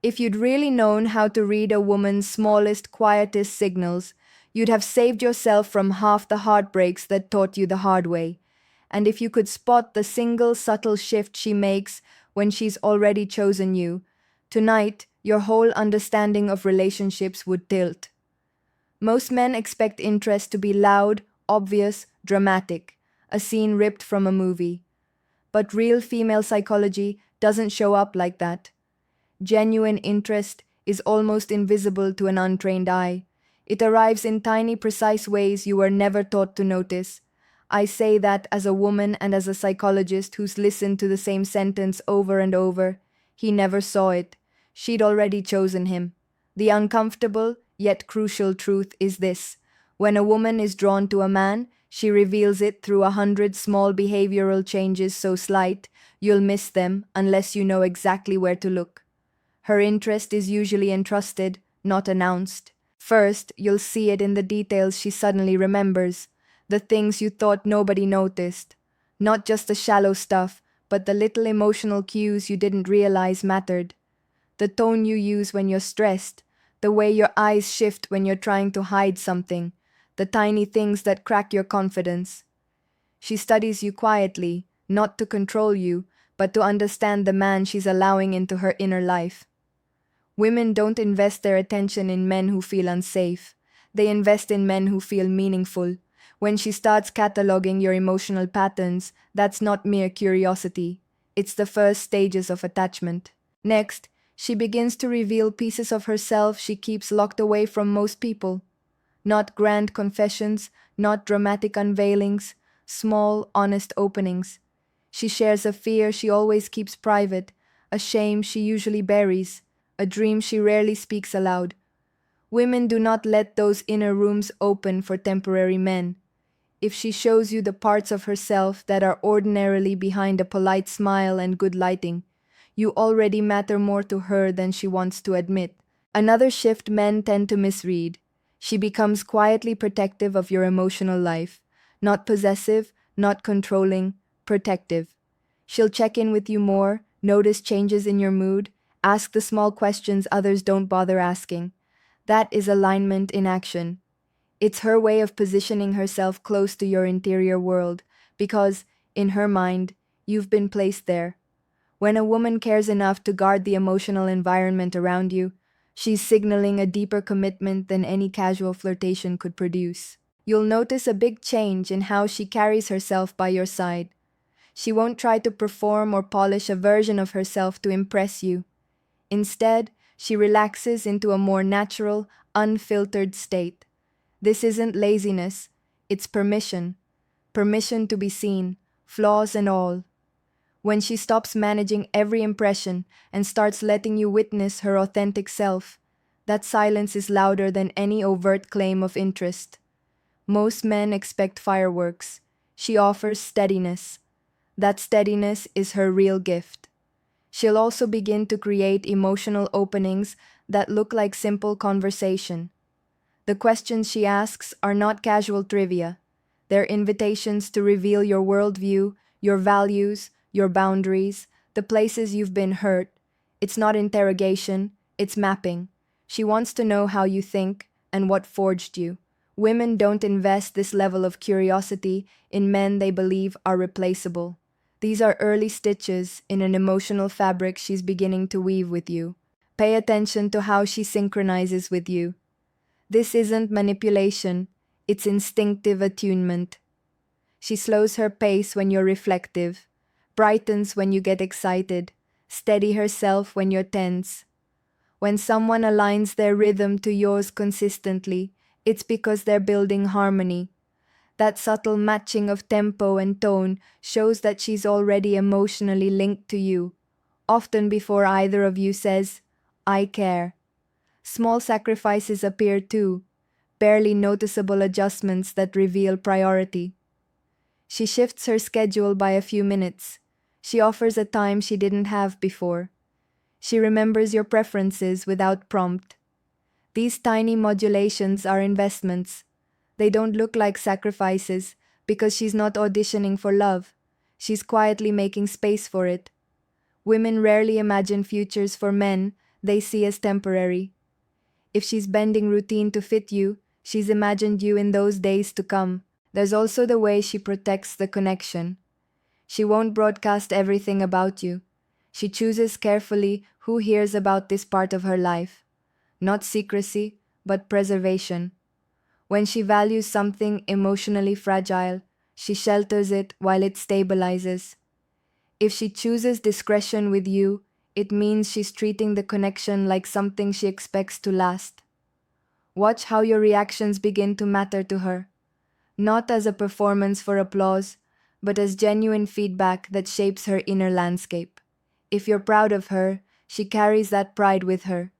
If you'd really known how to read a woman's smallest, quietest signals, you'd have saved yourself from half the heartbreaks that taught you the hard way. And if you could spot the single subtle shift she makes when she's already chosen you, tonight your whole understanding of relationships would tilt. Most men expect interest to be loud, obvious, dramatic, a scene ripped from a movie. But real female psychology doesn't show up like that. Genuine interest is almost invisible to an untrained eye. It arrives in tiny, precise ways you were never taught to notice. I say that as a woman and as a psychologist who's listened to the same sentence over and over. He never saw it. She'd already chosen him. The uncomfortable, yet crucial truth is this. When a woman is drawn to a man, she reveals it through 100 small behavioral changes so slight, you'll miss them unless you know exactly where to look. Her interest is usually entrusted, not announced. First, you'll see it in the details she suddenly remembers, the things you thought nobody noticed. Not just the shallow stuff, but the little emotional cues you didn't realize mattered. The tone you use when you're stressed, the way your eyes shift when you're trying to hide something, the tiny things that crack your confidence. She studies you quietly, not to control you, but to understand the man she's allowing into her inner life. Women don't invest their attention in men who feel unsafe. They invest in men who feel meaningful. When she starts cataloging your emotional patterns, that's not mere curiosity. It's the first stages of attachment. Next, she begins to reveal pieces of herself she keeps locked away from most people. Not grand confessions, not dramatic unveilings, small, honest openings. She shares a fear she always keeps private, a shame she usually buries, a dream she rarely speaks aloud. Women do not let those inner rooms open for temporary men. If she shows you the parts of herself that are ordinarily behind a polite smile and good lighting, you already matter more to her than she wants to admit. Another shift men tend to misread. She becomes quietly protective of your emotional life. Not possessive, not controlling, protective. She'll check in with you more, notice changes in your mood, ask the small questions others don't bother asking. That is alignment in action. It's her way of positioning herself close to your interior world, because, in her mind, you've been placed there. When a woman cares enough to guard the emotional environment around you, she's signaling a deeper commitment than any casual flirtation could produce. You'll notice a big change in how she carries herself by your side. She won't try to perform or polish a version of herself to impress you. Instead, she relaxes into a more natural, unfiltered state. This isn't laziness, it's permission. Permission to be seen, flaws and all. When she stops managing every impression and starts letting you witness her authentic self, that silence is louder than any overt claim of interest. Most men expect fireworks. She offers steadiness. That steadiness is her real gift. She'll also begin to create emotional openings that look like simple conversation. The questions she asks are not casual trivia. They're invitations to reveal your worldview, your values, your boundaries, the places you've been hurt. It's not interrogation, it's mapping. She wants to know how you think and what forged you. Women don't invest this level of curiosity in men they believe are replaceable. These are early stitches in an emotional fabric she's beginning to weave with you. Pay attention to how she synchronizes with you. This isn't manipulation, it's instinctive attunement. She slows her pace when you're reflective, brightens when you get excited, steady herself when you're tense. When someone aligns their rhythm to yours consistently, it's because they're building harmony. That subtle matching of tempo and tone shows that she's already emotionally linked to you, often before either of you says, I care. Small sacrifices appear too, barely noticeable adjustments that reveal priority. She shifts her schedule by a few minutes. She offers a time she didn't have before. She remembers your preferences without prompt. These tiny modulations are investments. They don't look like sacrifices because she's not auditioning for love. She's quietly making space for it. Women rarely imagine futures for men, they see as temporary. If she's bending routine to fit you, she's imagined you in those days to come. There's also the way she protects the connection. She won't broadcast everything about you. She chooses carefully who hears about this part of her life. Not secrecy, but preservation. When she values something emotionally fragile, she shelters it while it stabilizes. If she chooses discretion with you, it means she's treating the connection like something she expects to last. Watch how your reactions begin to matter to her, not as a performance for applause, but as genuine feedback that shapes her inner landscape. If you're proud of her, she carries that pride with her.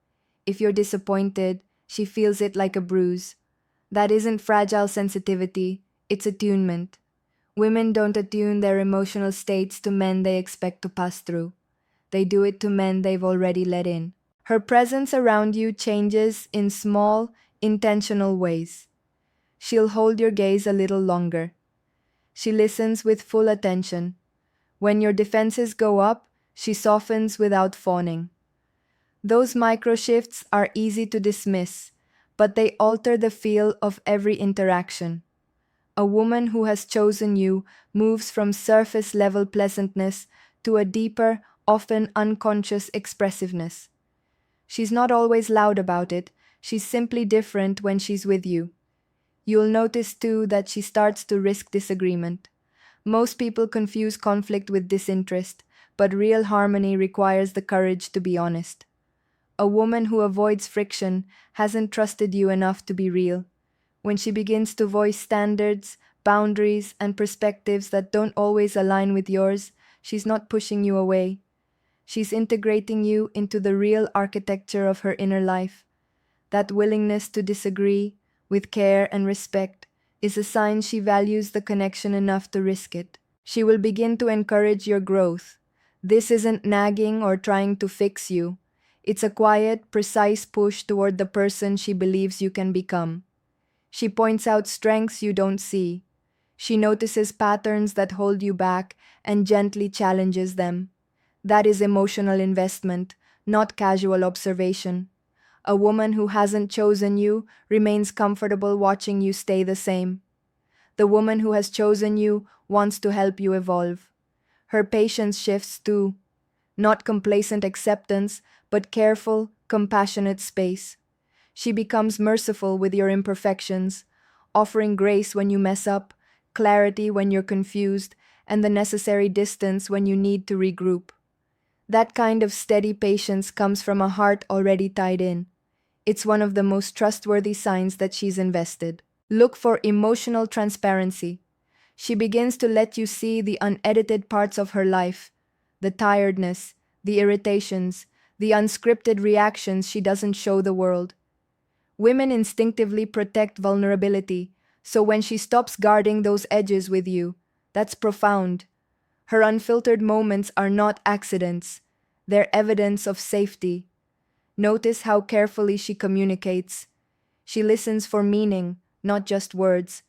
If you're disappointed, she feels it like a bruise. That isn't fragile sensitivity, it's attunement. Women don't attune their emotional states to men they expect to pass through. They do it to men they've already let in. Her presence around you changes in small, intentional ways. She'll hold your gaze a little longer. She listens with full attention. When your defenses go up, she softens without fawning. Those micro shifts are easy to dismiss, but they alter the feel of every interaction. A woman who has chosen you moves from surface level pleasantness to a deeper, often unconscious expressiveness. She's not always loud about it, she's simply different when she's with you. You'll notice too that she starts to risk disagreement. Most people confuse conflict with disinterest, but real harmony requires the courage to be honest. A woman who avoids friction hasn't trusted you enough to be real. When she begins to voice standards, boundaries, and perspectives that don't always align with yours, she's not pushing you away. She's integrating you into the real architecture of her inner life. That willingness to disagree, with care and respect, is a sign she values the connection enough to risk it. She will begin to encourage your growth. This isn't nagging or trying to fix you. It's a quiet, precise push toward the person she believes you can become. She points out strengths you don't see. She notices patterns that hold you back and gently challenges them. That is emotional investment, not casual observation. A woman who hasn't chosen you remains comfortable watching you stay the same. The woman who has chosen you wants to help you evolve. Her patience shifts too, not complacent acceptance, but careful, compassionate space. She becomes merciful with your imperfections, offering grace when you mess up, clarity when you're confused, and the necessary distance when you need to regroup. That kind of steady patience comes from a heart already tied in. It's one of the most trustworthy signs that she's invested. Look for emotional transparency. She begins to let you see the unedited parts of her life, the tiredness, the irritations, the unscripted reactions she doesn't show the world. Women instinctively protect vulnerability, so when she stops guarding those edges with you, that's profound. Her unfiltered moments are not accidents, they're evidence of safety. Notice how carefully she communicates. She listens for meaning, not just words.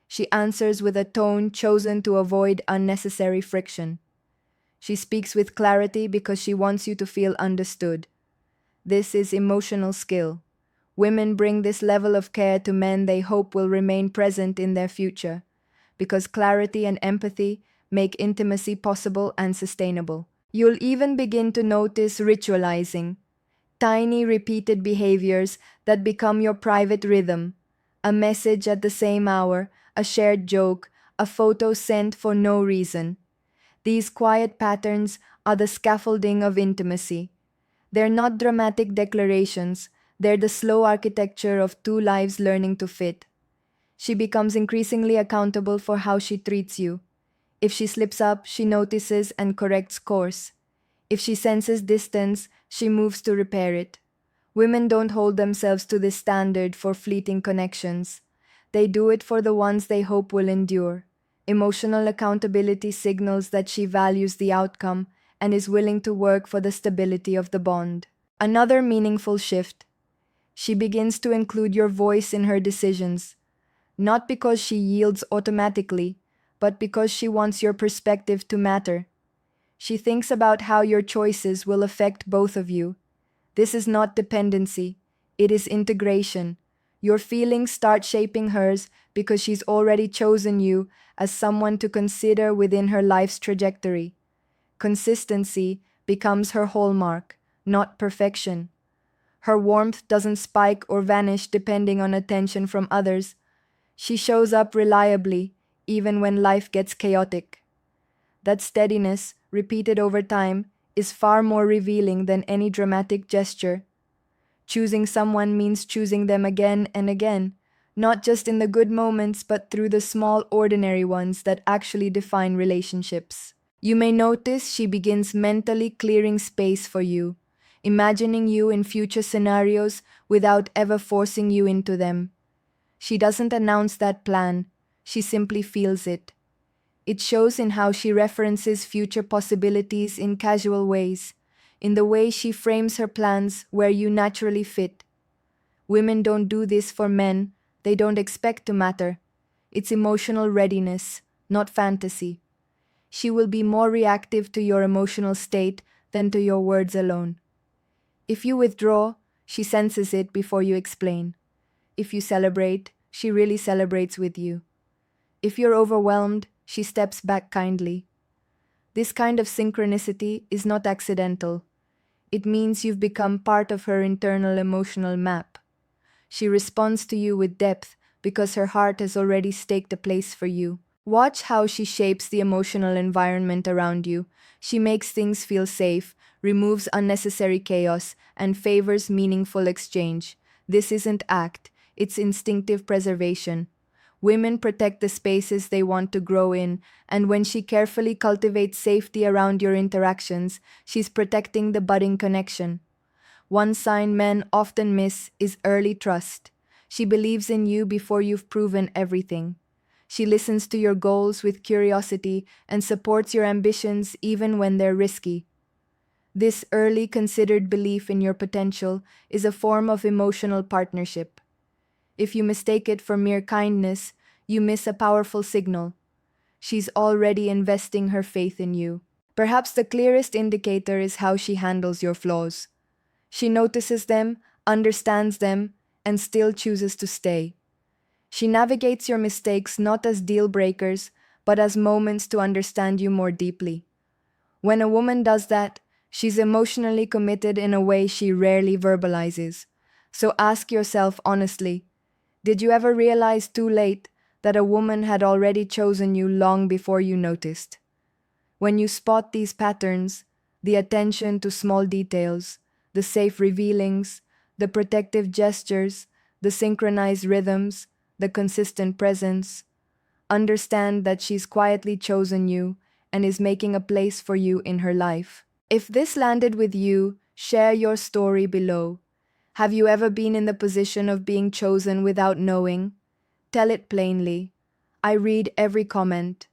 She answers with a tone chosen to avoid unnecessary friction. She speaks with clarity because she wants you to feel understood. This is emotional skill. Women bring this level of care to men they hope will remain present in their future, because clarity and empathy make intimacy possible and sustainable. You'll even begin to notice ritualizing, tiny repeated behaviors that become your private rhythm, a message at the same hour, a shared joke, a photo sent for no reason. These quiet patterns are the scaffolding of intimacy. They're not dramatic declarations, they're the slow architecture of two lives learning to fit. She becomes increasingly accountable for how she treats you. If she slips up, she notices and corrects course. If she senses distance, she moves to repair it. Women don't hold themselves to this standard for fleeting connections. They do it for the ones they hope will endure. Emotional accountability signals that she values the outcome and is willing to work for the stability of the bond. Another meaningful shift. She begins to include your voice in her decisions, not because she yields automatically, but because she wants your perspective to matter. She thinks about how your choices will affect both of you. This is not dependency, it is integration. Your feelings start shaping hers because she's already chosen you as someone to consider within her life's trajectory. Consistency becomes her hallmark, not perfection. Her warmth doesn't spike or vanish depending on attention from others. She shows up reliably, even when life gets chaotic. That steadiness, repeated over time, is far more revealing than any dramatic gesture. Choosing someone means choosing them again and again, not just in the good moments, but through the small, ordinary ones that actually define relationships. You may notice she begins mentally clearing space for you, imagining you in future scenarios without ever forcing you into them. She doesn't announce that plan, she simply feels it. It shows in how she references future possibilities in casual ways, in the way she frames her plans where you naturally fit. Women don't do this for men, they don't expect to matter. It's emotional readiness, not fantasy. She will be more reactive to your emotional state than to your words alone. If you withdraw, she senses it before you explain. If you celebrate, she really celebrates with you. If you're overwhelmed, she steps back kindly. This kind of synchronicity is not accidental. It means you've become part of her internal emotional map. She responds to you with depth because her heart has already staked a place for you. Watch how she shapes the emotional environment around you. She makes things feel safe, removes unnecessary chaos, and favors meaningful exchange. This isn't act, it's instinctive preservation. Women protect the spaces they want to grow in, and when she carefully cultivates safety around your interactions, she's protecting the budding connection. One sign men often miss is early trust. She believes in you before you've proven everything. She listens to your goals with curiosity and supports your ambitions even when they're risky. This early considered belief in your potential is a form of emotional partnership. If you mistake it for mere kindness, you miss a powerful signal. She's already investing her faith in you. Perhaps the clearest indicator is how she handles your flaws. She notices them, understands them, and still chooses to stay. She navigates your mistakes not as deal breakers, but as moments to understand you more deeply. When a woman does that, she's emotionally committed in a way she rarely verbalizes. So ask yourself honestly, did you ever realize too late that a woman had already chosen you long before you noticed? When you spot these patterns, the attention to small details, the safe revealings, the protective gestures, the synchronized rhythms, the consistent presence, understand that she's quietly chosen you and is making a place for you in her life. If this landed with you, share your story below. Have you ever been in the position of being chosen without knowing? Tell it plainly. I read every comment.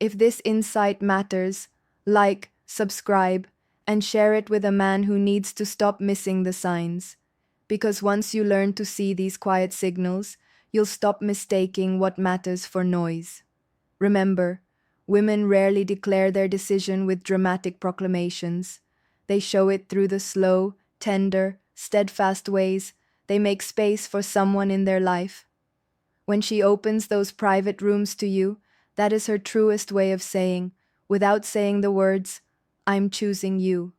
If this insight matters, like, subscribe, and share it with a man who needs to stop missing the signs. Because once you learn to see these quiet signals, you'll stop mistaking what matters for noise. Remember, women rarely declare their decision with dramatic proclamations. They show it through the slow, tender, steadfast ways they make space for someone in their life. When she opens those private rooms to you, that is her truest way of saying, without saying the words, I'm choosing you.